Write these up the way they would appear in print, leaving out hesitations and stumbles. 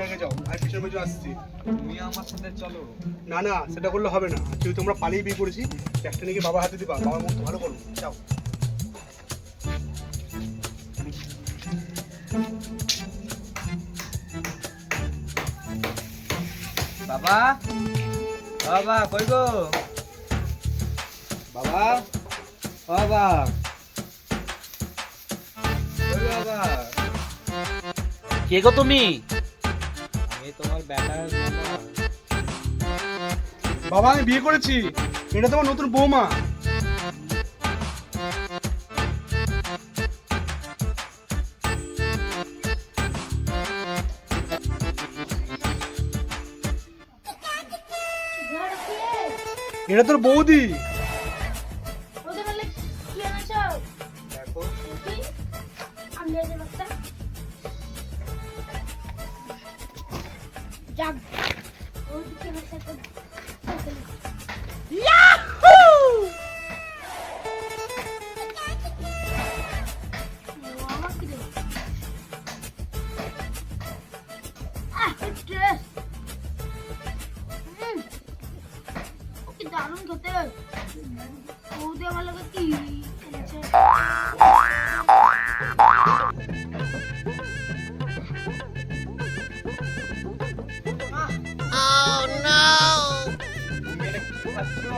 আগে যাও, আর পিছনে পিছনে আসছি। তুমি আমার সাথে চলো। না না, সেটা করলে হবে না। যেহেতু তোমরা পালিয়ে বিয়ে করেছি, ব্যাগটা নিয়ে বাবার হাতে দিবা, বাবার মন তো ভালো করবো। যাও। বাবা, বাবা কই গো? বাবা, বাবা কই গো বাবা? কে গো তুমি? আমি তোমার ব্যাটার বাবা। বাবা আমি বিয়ে করেছি, এটা তোমার নতুন বৌমা। এটা তোর বৌদি। দেখো দারুণ খেতে বৌদি আমার লোকে কি এনেছে। তুমি এটা কি খাচ্ছো?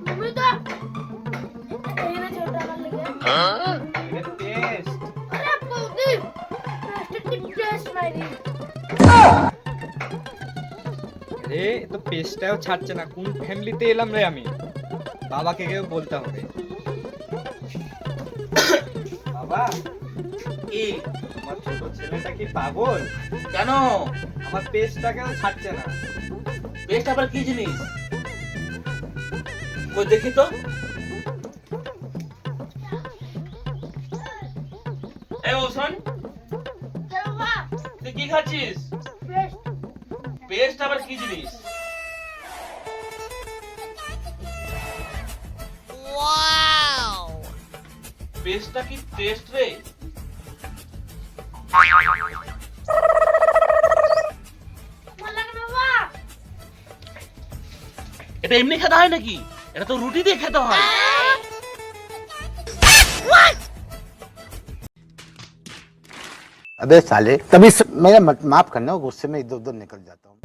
তুমি তো এনেছো ওটা আমার লোকে। এটা টেস্ট। আরে বৌদি কি টেস্ট মাইরি। রে তো পেস্টটাও ছাড়ছে না। কোন ফ্যামিলিতে এলাম রে আমি? বাবাকে কেউ বলতে হবে। বাবা কি? তোমার ছোট ছেলেটা কি পাগল? কেন? আমার পেস্টটাকেও ছাড়ছে না। পেস্ট আবার কি জিনিস? কই দেখি তো। এই ওসন, চলো বাবা তুই কি খাচ্ছিস? টেস্ট পেস্ট আবার কি জিনিস? পেস্টটা কি টেস্ট রে? ভালো লাগে না বাবা। এটা এমনি খেতে হয় নাকি? এটা তো রুটি দিয়ে খেতে হয়। अबे साले तभी मेरा माफ करना, गुस्से में इधर उधर निकल जाता हूँ।